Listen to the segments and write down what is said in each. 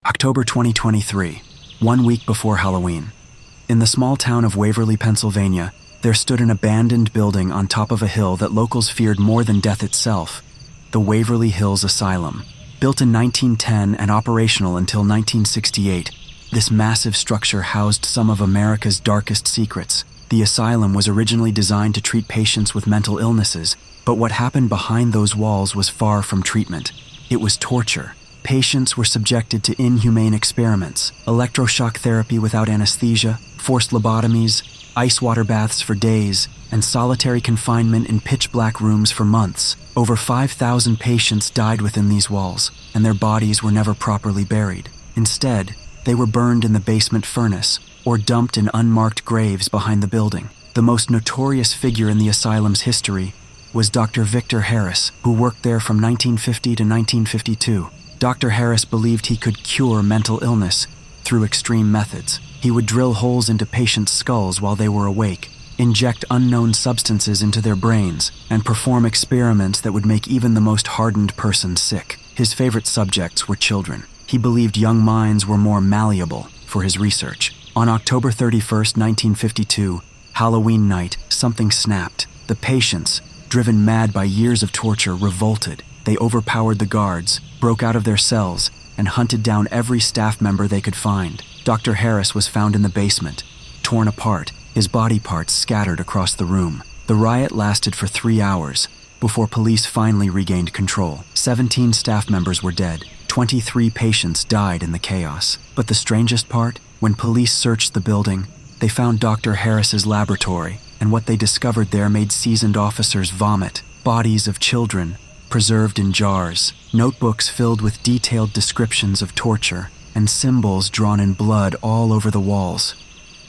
October 2023, 1 week before Halloween. In the small town of Waverly, Pennsylvania, there stood an abandoned building on top of a hill that locals feared more than death itself, the Waverly Hills Asylum. Built in 1910 and operational until 1968, this massive structure housed some of America's darkest secrets. The asylum was originally designed to treat patients with mental illnesses, but what happened behind those walls was far from treatment. It was torture. Patients were subjected to inhumane experiments, electroshock therapy without anesthesia, forced lobotomies, ice water baths for days, and solitary confinement in pitch-black rooms for months. Over 5,000 patients died within these walls, and their bodies were never properly buried. Instead, they were burned in the basement furnace or dumped in unmarked graves behind the building. The most notorious figure in the asylum's history was Dr. Victor Harris, who worked there from 1950 to 1952. Dr. Harris believed he could cure mental illness through extreme methods. He would drill holes into patients' skulls while they were awake, inject unknown substances into their brains, and perform experiments that would make even the most hardened person sick. His favorite subjects were children. He believed young minds were more malleable for his research. On October 31st, 1952, Halloween night, something snapped. The patients, driven mad by years of torture, revolted. They overpowered the guards, broke out of their cells, and hunted down every staff member they could find. Dr. Harris was found in the basement, torn apart, his body parts scattered across the room. The riot lasted for 3 hours before police finally regained control. 17 staff members were dead. 23 patients died in the chaos. But the strangest part, when police searched the building, they found Dr. Harris's laboratory, and what they discovered there made seasoned officers vomit. Bodies of children, preserved in jars, notebooks filled with detailed descriptions of torture, and symbols drawn in blood all over the walls.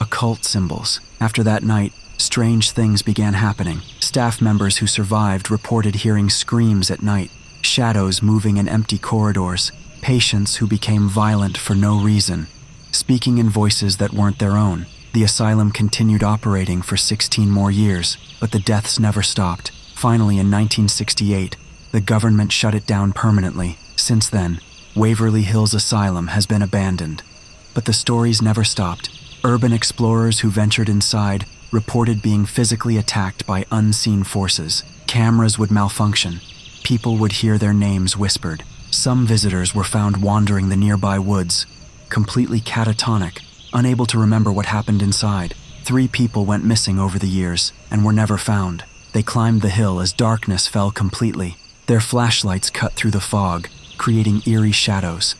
Occult symbols. After that night, strange things began happening. Staff members who survived reported hearing screams at night, shadows moving in empty corridors, patients who became violent for no reason, speaking in voices that weren't their own. The asylum continued operating for 16 more years, but the deaths never stopped. Finally, in 1968, the government shut it down permanently. Since then, Waverly Hills Asylum has been abandoned. But the stories never stopped. Urban explorers who ventured inside reported being physically attacked by unseen forces. Cameras would malfunction. People would hear their names whispered. Some visitors were found wandering the nearby woods, completely catatonic, unable to remember what happened inside. 3 people went missing over the years and were never found. They climbed the hill as darkness fell completely. Their flashlights cut through the fog, creating eerie shadows.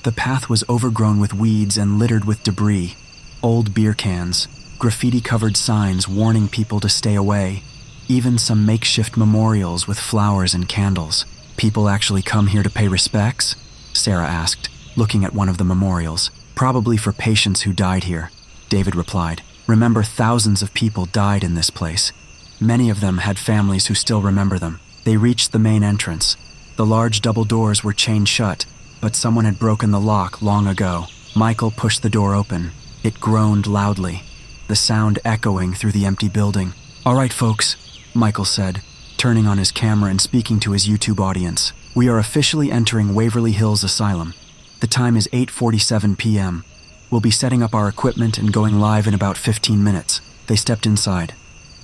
The path was overgrown with weeds and littered with debris, old beer cans, graffiti-covered signs warning people to stay away, even some makeshift memorials with flowers and candles. "People actually come here to pay respects?" Sarah asked, looking at one of the memorials. "Probably for patients who died here," David replied. "Remember, thousands of people died in this place. Many of them had families who still remember them." They reached the main entrance. The large double doors were chained shut, but someone had broken the lock long ago. Michael pushed the door open. It groaned loudly, the sound echoing through the empty building. "All right, folks," Michael said, turning on his camera and speaking to his YouTube audience. "We are officially entering Waverly Hills Asylum. The time is 8:47 p.m. We'll be setting up our equipment and going live in about 15 minutes. They stepped inside.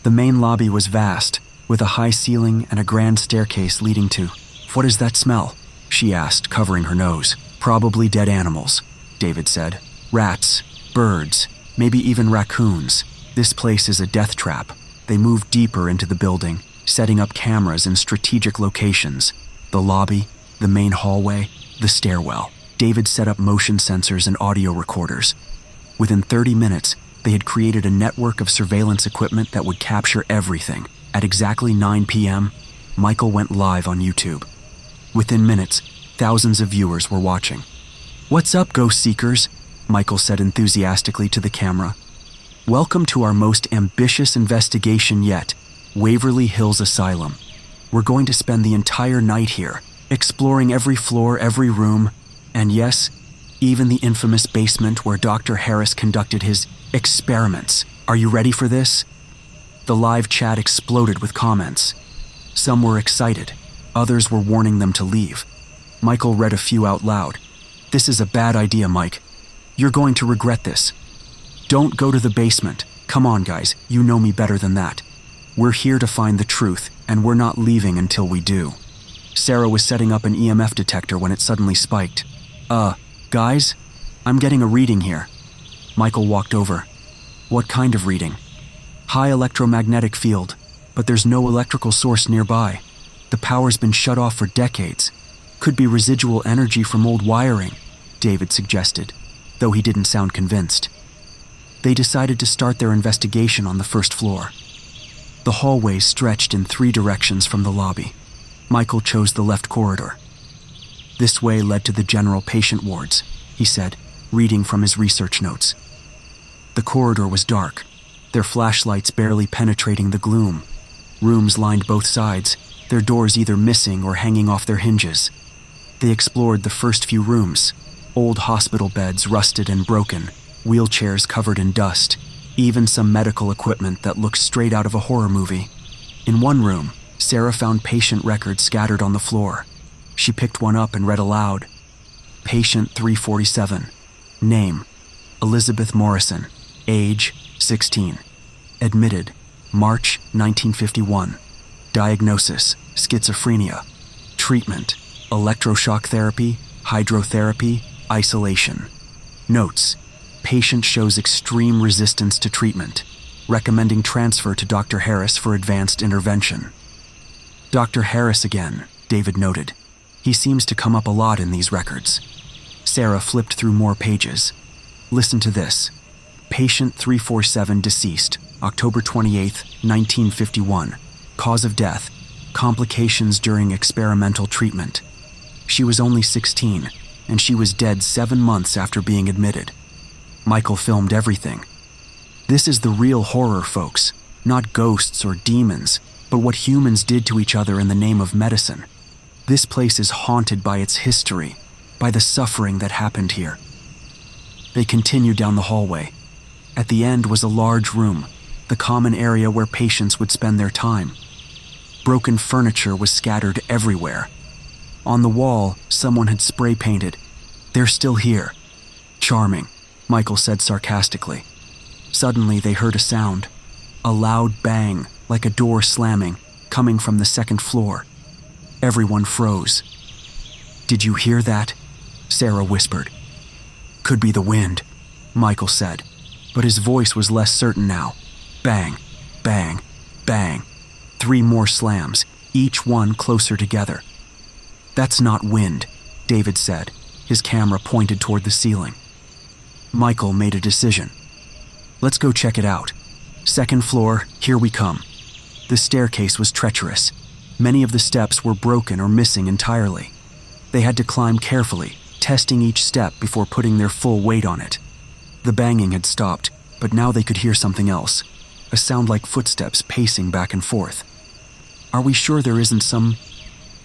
The main lobby was vast, with a high ceiling and a grand staircase leading to... "What is that smell?" she asked, covering her nose. "Probably dead animals," David said. "Rats, birds, maybe even raccoons. This place is a death trap." They moved deeper into the building, setting up cameras in strategic locations. The lobby, the main hallway, the stairwell. David set up motion sensors and audio recorders. Within 30 minutes, they had created a network of surveillance equipment that would capture everything. At exactly 9 p.m., Michael went live on YouTube. Within minutes, thousands of viewers were watching. "What's up, ghost seekers?" Michael said enthusiastically to the camera. "Welcome to our most ambitious investigation yet, Waverly Hills Asylum. We're going to spend the entire night here, exploring every floor, every room, and yes, even the infamous basement where Dr. Harris conducted his experiments. Are you ready for this?" The live chat exploded with comments. Some were excited, others were warning them to leave. Michael read a few out loud. This is a bad idea, Mike. You're going to regret this. Don't go to the basement. Come on, guys, you know me better than that. We're here to find the truth, and we're not leaving until we do. Sarah was setting up an EMF detector when it suddenly spiked. Guys? I'm getting a reading here. Michael walked over. What kind of reading? High electromagnetic field, but there's no electrical source nearby. The power's been shut off for decades. Could be residual energy from old wiring, David suggested, though he didn't sound convinced. They decided to start their investigation on the first floor. The hallway stretched in 3 directions from the lobby. Michael chose the left corridor. This way led to the general patient wards, he said, reading from his research notes. The corridor was dark, their flashlights barely penetrating the gloom. Rooms lined both sides, their doors either missing or hanging off their hinges. They explored the first few rooms, old hospital beds rusted and broken, wheelchairs covered in dust, even some medical equipment that looked straight out of a horror movie. In one room, Sarah found patient records scattered on the floor. She picked one up and read aloud. Patient 347. Name, Elizabeth Morrison. Age, 16. Admitted, March 1951. Diagnosis, schizophrenia. Treatment, electroshock therapy, hydrotherapy, isolation. Notes, patient shows extreme resistance to treatment, recommending transfer to Dr. Harris for advanced intervention. Dr. Harris again, David noted. He seems to come up a lot in these records. Sarah flipped through more pages. Listen to this. Patient 347 deceased, October 28, 1951. Cause of death, complications during experimental treatment. She was only 16, and she was dead 7 months after being admitted. Michael filmed everything. This is the real horror, folks, not ghosts or demons, but what humans did to each other in the name of medicine. This place is haunted by its history, by the suffering that happened here. They continued down the hallway. At the end was a large room, the common area where patients would spend their time. Broken furniture was scattered everywhere. On the wall, someone had spray painted, "They're still here." Charming, Michael said sarcastically. Suddenly they heard a sound, a loud bang, like a door slamming, coming from the second floor. Everyone froze. "Did you hear that?" Sarah whispered. "Could be the wind," Michael said, but his voice was less certain now. Bang, bang, bang. 3 more slams, each one closer together. "That's not wind," David said, his camera pointed toward the ceiling. Michael made a decision. "Let's go check it out. Second floor, here we come." The staircase was treacherous. Many of the steps were broken or missing entirely. They had to climb carefully, testing each step before putting their full weight on it. The banging had stopped, but now they could hear something else, a sound like footsteps pacing back and forth. "Are we sure there isn't some...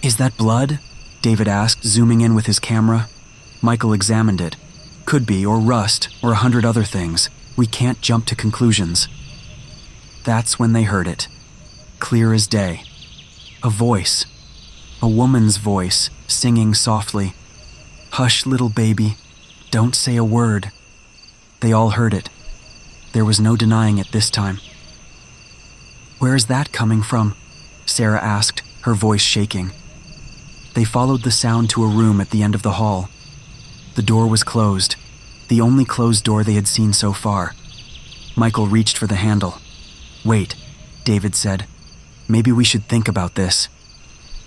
Is that blood?" David asked, zooming in with his camera. Michael examined it. "Could be, or rust, or 100 other things. We can't jump to conclusions." That's when they heard it. Clear as day. A voice. A woman's voice, singing softly. "Hush, little baby. Don't say a word." They all heard it. There was no denying it this time. "Where's that coming from?" Sarah asked, her voice shaking. They followed the sound to a room at the end of the hall. The door was closed, the only closed door they had seen so far. Michael reached for the handle. "Wait," David said. "Maybe we should think about this."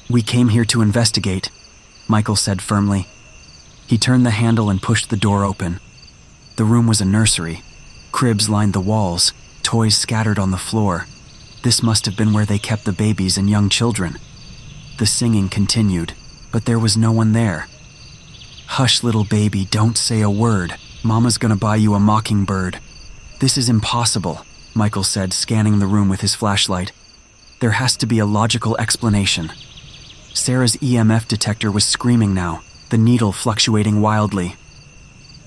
"We came here to investigate," Michael said firmly. He turned the handle and pushed the door open. The room was a nursery. Cribs lined the walls, toys scattered on the floor. This must have been where they kept the babies and young children. The singing continued, but there was no one there. "Hush, little baby, don't say a word. Mama's gonna buy you a mockingbird." "This is impossible," Michael said, scanning the room with his flashlight. "There has to be a logical explanation." Sarah's EMF detector was screaming now, the needle fluctuating wildly.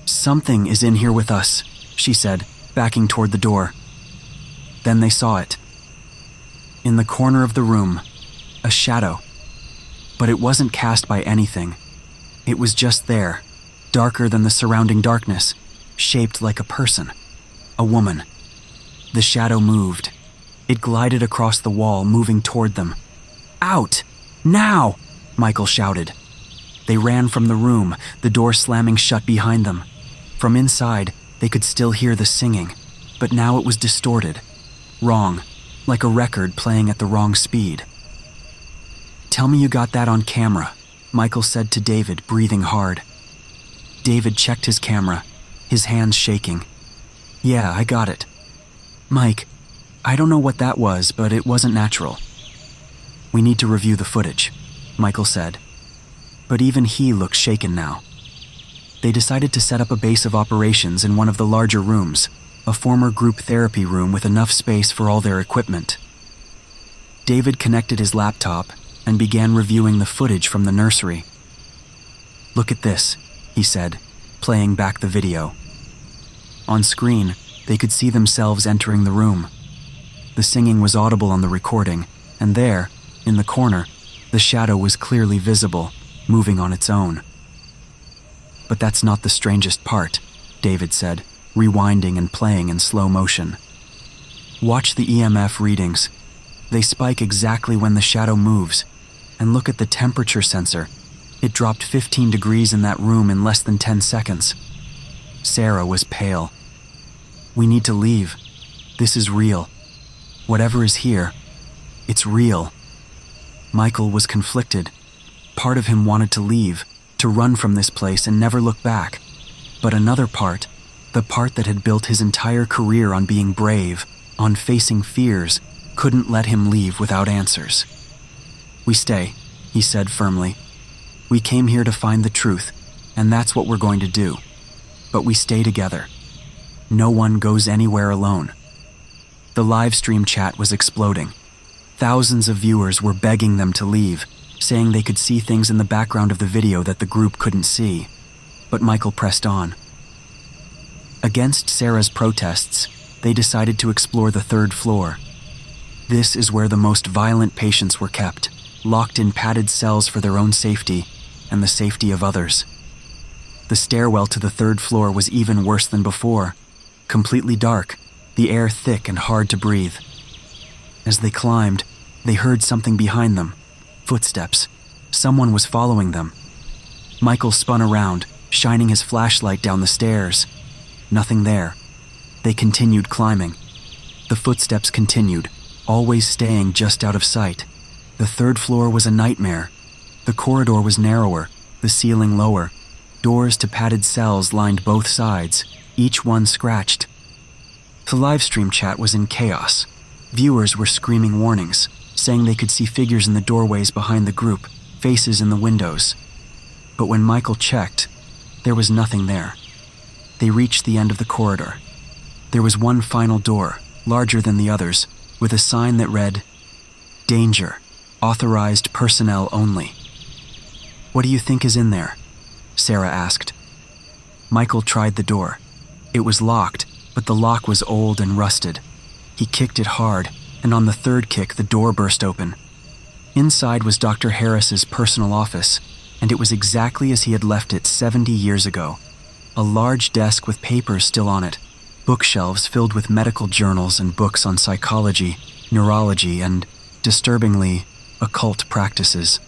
"Something is in here with us," she said, backing toward the door. Then they saw it. In the corner of the room, a shadow. But it wasn't cast by anything. It was just there, darker than the surrounding darkness, shaped like a person, a woman. The shadow moved. It glided across the wall, moving toward them. "Out! Now!" Michael shouted. They ran from the room, the door slamming shut behind them. From inside, they could still hear the singing, but now it was distorted. Wrong, like a record playing at the wrong speed. "Tell me you got that on camera," Michael said to David, breathing hard. David checked his camera, his hands shaking. "Yeah, I got it." "Mike, I don't know what that was, but it wasn't natural." "We need to review the footage," Michael said. But even he looked shaken now. They decided to set up a base of operations in one of the larger rooms, a former group therapy room with enough space for all their equipment. David connected his laptop and began reviewing the footage from the nursery. "Look at this," he said, playing back the video. On screen, they could see themselves entering the room. The singing was audible on the recording, and there, in the corner, the shadow was clearly visible, moving on its own. "But that's not the strangest part," David said, rewinding and playing in slow motion. "Watch the EMF readings. They spike exactly when the shadow moves. And look at the temperature sensor. It dropped 15 degrees in that room in less than 10 seconds. Sarah was pale. "We need to leave. This is real. Whatever is here, it's real." Michael was conflicted. Part of him wanted to leave, to run from this place and never look back. But another part, the part that had built his entire career on being brave, on facing fears, couldn't let him leave without answers. "We stay," he said firmly. "We came here to find the truth, and that's what we're going to do. But we stay together. No one goes anywhere alone." The live stream chat was exploding. Thousands of viewers were begging them to leave, saying they could see things in the background of the video that the group couldn't see. But Michael pressed on. Against Sarah's protests, they decided to explore the third floor. This is where the most violent patients were kept, locked in padded cells for their own safety and the safety of others. The stairwell to the third floor was even worse than before, completely dark, the air thick and hard to breathe. As they climbed, they heard something behind them, footsteps. Someone was following them. Michael spun around, shining his flashlight down the stairs. Nothing there. They continued climbing. The footsteps continued, always staying just out of sight. The third floor was a nightmare. The corridor was narrower, the ceiling lower. Doors to padded cells lined both sides, each one scratched. The livestream chat was in chaos. Viewers were screaming warnings, saying they could see figures in the doorways behind the group, faces in the windows. But when Michael checked, there was nothing there. They reached the end of the corridor. There was one final door, larger than the others, with a sign that read, "Danger. Authorized personnel only." "What do you think is in there?" Sarah asked. Michael tried the door. It was locked, but the lock was old and rusted. He kicked it hard, and on the third kick, the door burst open. Inside was Dr. Harris's personal office, and it was exactly as he had left it 70 years ago. A large desk with papers still on it, bookshelves filled with medical journals and books on psychology, neurology, and, disturbingly, occult practices.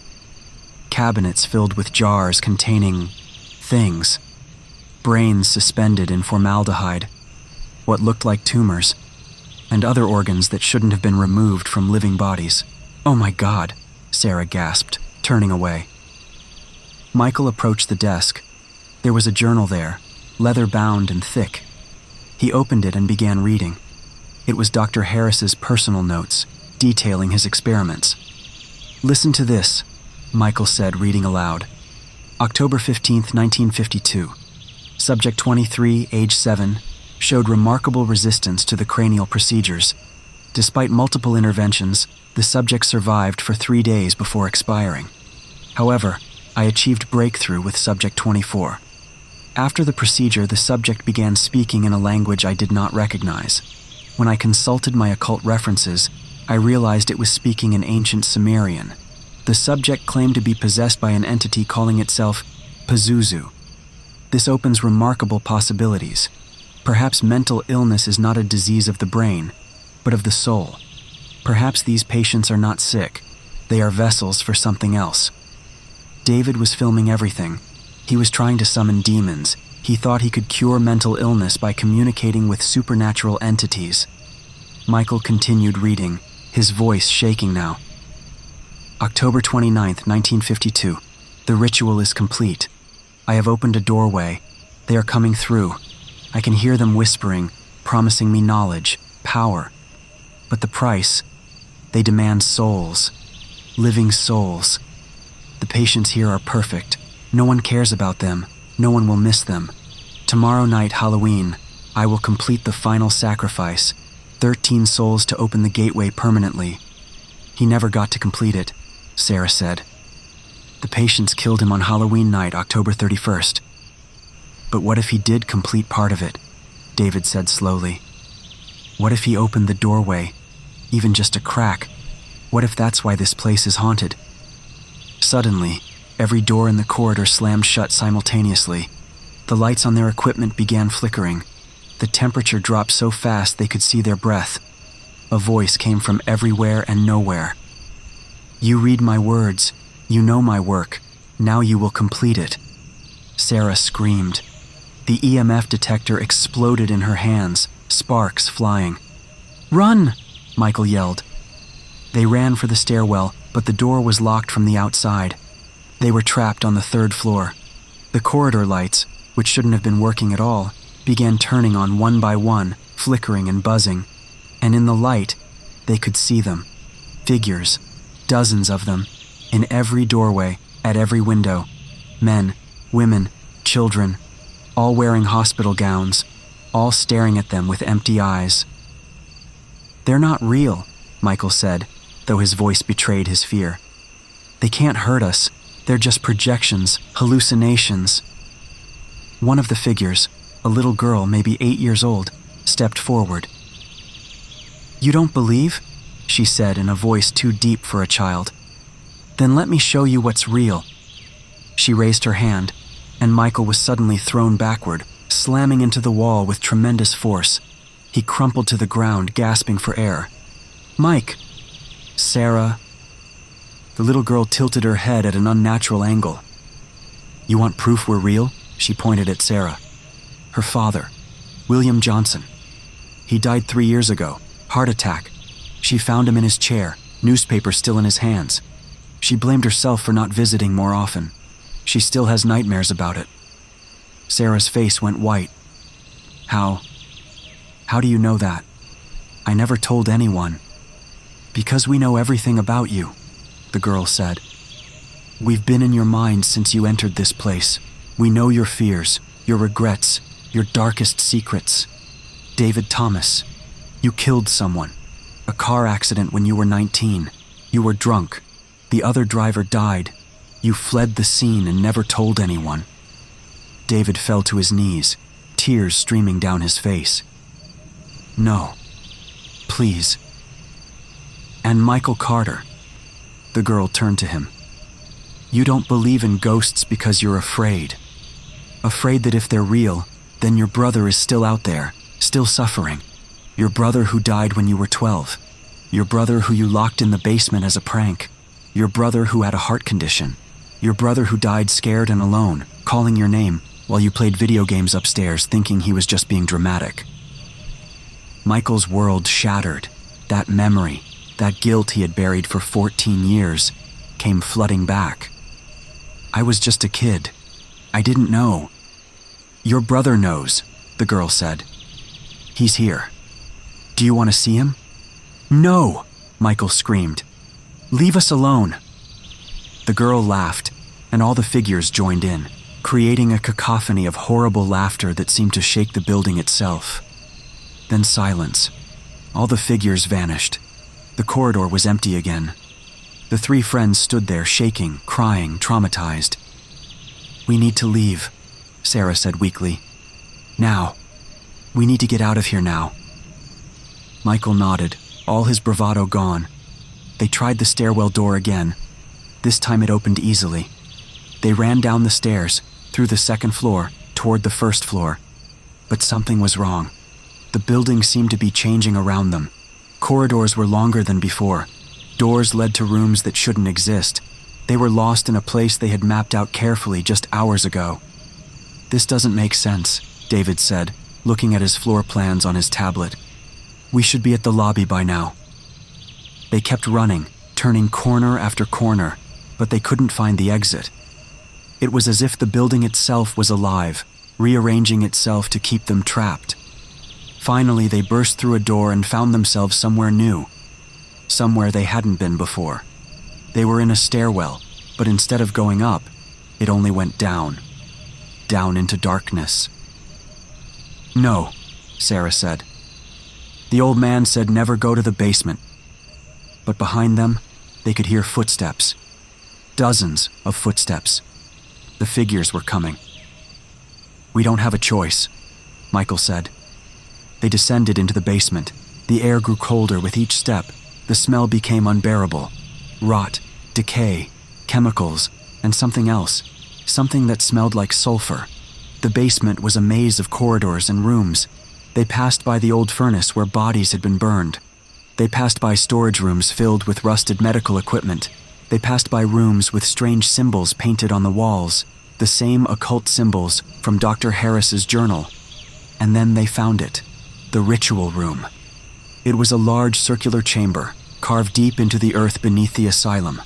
Cabinets filled with jars containing things. Brains suspended in formaldehyde, what looked like tumors, and other organs that shouldn't have been removed from living bodies. "Oh my God," Sarah gasped, turning away. Michael approached the desk. There was a journal there, leather-bound and thick. He opened it and began reading. It was Dr. Harris's personal notes, detailing his experiments. "Listen to this," Michael said, reading aloud. October 15th, 1952. Subject 23, age 7, showed remarkable resistance to the cranial procedures. Despite multiple interventions, the subject survived for 3 days before expiring. However, I achieved breakthrough with subject 24. After the procedure, the subject began speaking in a language I did not recognize. When I consulted my occult references, I realized it was speaking in ancient Sumerian. The subject claimed to be possessed by an entity calling itself Pazuzu. This opens remarkable possibilities. Perhaps mental illness is not a disease of the brain, but of the soul. Perhaps these patients are not sick. They are vessels for something else. David was filming everything. He was trying to summon demons. He thought he could cure mental illness by communicating with supernatural entities. Michael continued reading, his voice shaking now. October 29th, 1952. The ritual is complete. I have opened a doorway. They are coming through. I can hear them whispering, promising me knowledge, power. But the price? They demand souls. Living souls. The patients here are perfect. No one cares about them. No one will miss them. Tomorrow night, Halloween, I will complete the final sacrifice. 13 souls to open the gateway permanently. He never got to complete it, Sarah said. The patients killed him on Halloween night, October 31st. But what if he did complete part of it? David said slowly. What if he opened the doorway, even just a crack? What if that's why this place is haunted? Suddenly, every door in the corridor slammed shut simultaneously. The lights on their equipment began flickering. The temperature dropped so fast they could see their breath. A voice came from everywhere and nowhere. You read my words. You know my work. Now you will complete it. Sarah screamed. The EMF detector exploded in her hands, sparks flying. Run! Michael yelled. They ran for the stairwell, but the door was locked from the outside. They were trapped on the 3rd floor. The corridor lights, which shouldn't have been working at all, began turning on one by one, flickering and buzzing. And in the light, they could see them. Figures, dozens of them, in every doorway, at every window. Men, women, children, all wearing hospital gowns, all staring at them with empty eyes. They're not real, Michael said, though his voice betrayed his fear. They can't hurt us. They're just projections, hallucinations. One of the figures, a little girl maybe 8 years old, stepped forward. You don't believe? She said in a voice too deep for a child. Then let me show you what's real. She raised her hand, and Michael was suddenly thrown backward, slamming into the wall with tremendous force. He crumpled to the ground, gasping for air. Mike! Sarah! The little girl tilted her head at an unnatural angle. You want proof we're real? She pointed at Sarah. Her father, William Johnson. He died 3 years ago. Heart attack. She found him in his chair, newspaper still in his hands. She blamed herself for not visiting more often. She still has nightmares about it. Sarah's face went white. How do you know that? I never told anyone. Because we know everything about you, the girl said. We've been in your mind since you entered this place. We know your fears, your regrets, your darkest secrets. David Thomas, you killed someone. A car accident when you were 19. You were drunk. The other driver died. You fled the scene and never told anyone. David fell to his knees, tears streaming down his face. No. Please. And Michael Carter. The girl turned to him. You don't believe in ghosts because you're afraid. Afraid that if they're real, then your brother is still out there, still suffering. Your brother who died when you were 12. Your brother who you locked in the basement as a prank. Your brother who had a heart condition. Your brother who died scared and alone, calling your name while you played video games upstairs thinking he was just being dramatic. Michael's world shattered. That memory, that guilt he had buried for 14 years, came flooding back. I was just a kid. I didn't know. Your brother knows, the girl said. He's here. Do you want to see him? No, Michael screamed. Leave us alone. The girl laughed, and all the figures joined in, creating a cacophony of horrible laughter that seemed to shake the building itself. Then silence. All the figures vanished. The corridor was empty again. The three friends stood there shaking, crying, traumatized. We need to leave, Sarah said weakly. Now. We need to get out of here now. Michael nodded, all his bravado gone. They tried the stairwell door again. This time it opened easily. They ran down the stairs, through the 2nd floor, toward the first floor. But something was wrong. The building seemed to be changing around them. Corridors were longer than before. Doors led to rooms that shouldn't exist. They were lost in a place they had mapped out carefully just hours ago. "This doesn't make sense," David said, looking at his floor plans on his tablet. "We should be at the lobby by now." They kept running, turning corner after corner, but they couldn't find the exit. It was as if the building itself was alive, rearranging itself to keep them trapped. Finally, they burst through a door and found themselves somewhere new, somewhere they hadn't been before. They were in a stairwell, but instead of going up, it only went down into darkness. "No," Sarah said. The old man said never go to the basement. But behind them, they could hear footsteps. Dozens of footsteps. The figures were coming. "We don't have a choice," Michael said. They descended into the basement. The air grew colder with each step. The smell became unbearable. Rot, decay, chemicals, and something else. Something that smelled like sulfur. The basement was a maze of corridors and rooms. They passed by the old furnace where bodies had been burned. They passed by storage rooms filled with rusted medical equipment. They passed by rooms with strange symbols painted on the walls, the same occult symbols from Dr. Harris's journal. And then they found it, the ritual room. It was a large circular chamber, carved deep into the earth beneath the asylum.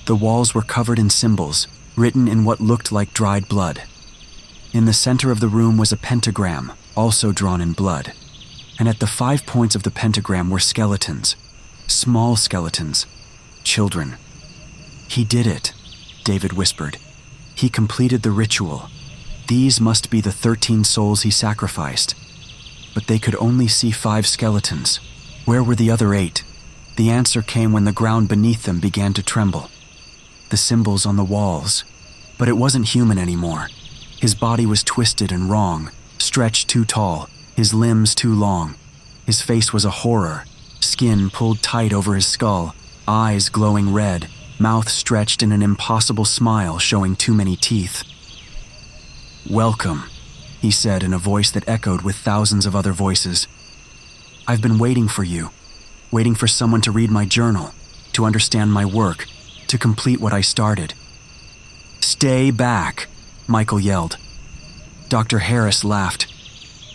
The walls were covered in symbols, written in what looked like dried blood. In the center of the room was a pentagram, also drawn in blood. And at the 5 points of the pentagram were skeletons, small skeletons, children. "He did it," David whispered. "He completed the ritual. These must be the 13 souls he sacrificed." But they could only see 5 skeletons. Where were the other 8? The answer came when the ground beneath them began to tremble. The symbols on the walls. But it wasn't human anymore. His body was twisted and wrong, stretched too tall, his limbs too long. His face was a horror, skin pulled tight over his skull, eyes glowing red, mouth stretched in an impossible smile showing too many teeth. "Welcome," he said in a voice that echoed with thousands of other voices. "I've been waiting for you, waiting for someone to read my journal, to understand my work, to complete what I started." "Stay back," Michael yelled. Dr. Harris laughed.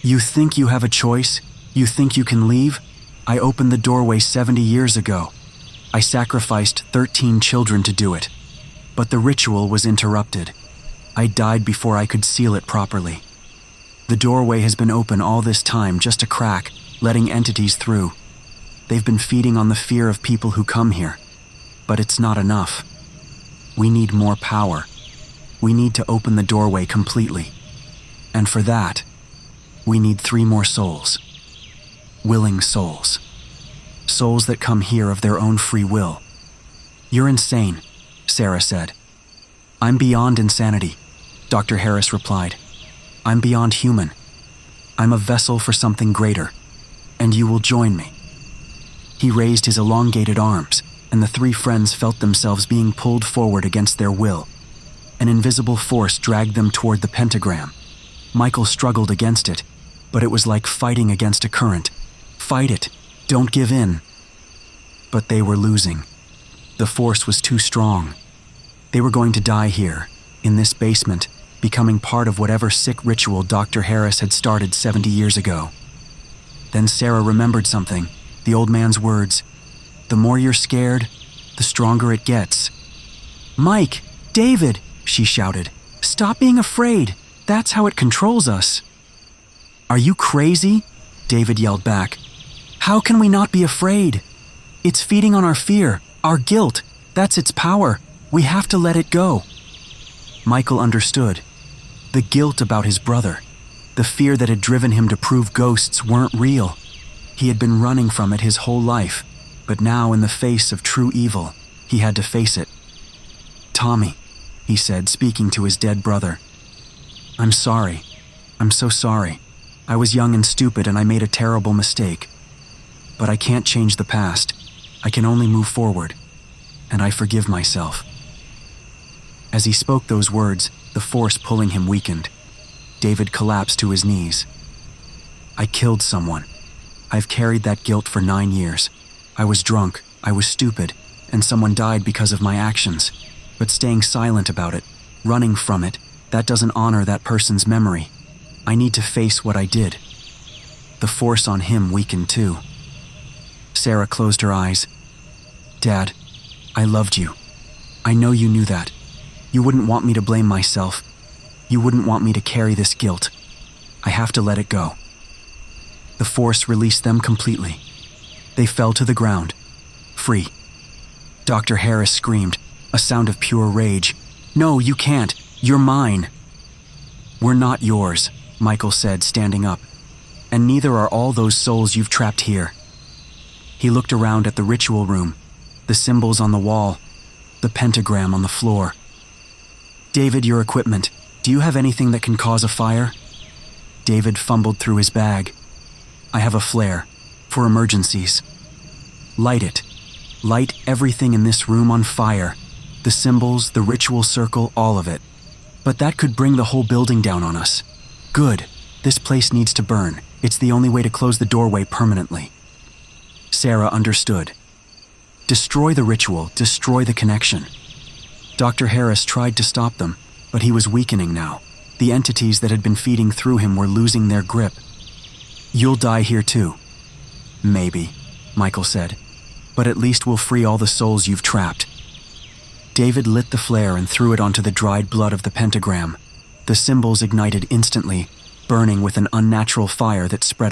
"You think you have a choice? You think you can leave? I opened the doorway 70 years ago. I sacrificed 13 children to do it. But the ritual was interrupted. I died before I could seal it properly. The doorway has been open all this time, just a crack, letting entities through. They've been feeding on the fear of people who come here. But it's not enough. We need more power. We need to open the doorway completely. And for that, we need 3 more souls. Willing souls. Souls that come here of their own free will." "You're insane," Sarah said. "I'm beyond insanity," Dr. Harris replied. "I'm beyond human. I'm a vessel for something greater, and you will join me." He raised his elongated arms, and the 3 friends felt themselves being pulled forward against their will. An invisible force dragged them toward the pentagram. Michael struggled against it, but it was like fighting against a current. Fight it. Don't give in. But they were losing. The force was too strong. They were going to die here, in this basement, becoming part of whatever sick ritual Dr. Harris had started 70 years ago. Then Sarah remembered something, the old man's words. "The more you're scared, the stronger it gets." "Mike! David!" she shouted. "Stop being afraid. That's how it controls us." "Are you crazy?" David yelled back. "How can we not be afraid? It's feeding on our fear, our guilt. That's its power. We have to let it go." Michael understood. The guilt about his brother. The fear that had driven him to prove ghosts weren't real. He had been running from it his whole life, but now in the face of true evil, he had to face it. "Tommy," he said, speaking to his dead brother. "I'm sorry. I'm so sorry. I was young and stupid and I made a terrible mistake. But I can't change the past. I can only move forward. And I forgive myself." As he spoke those words, the force pulling him weakened. David collapsed to his knees. I killed someone. I've carried that guilt for 9 years. I was drunk, I was stupid, and someone died because of my actions. But staying silent about it, running from it, that doesn't honor that person's memory. I need to face what I did. The force on him weakened too. Sarah closed her eyes. Dad, I loved you. I know you knew that. You wouldn't want me to blame myself. You wouldn't want me to carry this guilt. I have to let it go. The force released them completely. They fell to the ground, free. Dr. Harris screamed, a sound of pure rage. No, you can't. You're mine. We're not yours, Michael said, standing up. And neither are all those souls you've trapped here. He looked around at the ritual room, the symbols on the wall, the pentagram on the floor. David, your equipment. Do you have anything that can cause a fire? David fumbled through his bag. I have a flare, for emergencies. Light it. Light everything in this room on fire. The symbols, the ritual circle, all of it. But that could bring the whole building down on us. Good. This place needs to burn. It's the only way to close the doorway permanently. Sarah understood. Destroy the ritual, destroy the connection. Dr. Harris tried to stop them, but he was weakening now. The entities that had been feeding through him were losing their grip. You'll die here too. Maybe, Michael said. But at least we'll free all the souls you've trapped. David lit the flare and threw it onto the dried blood of the pentagram. The symbols ignited instantly, burning with an unnatural fire that spread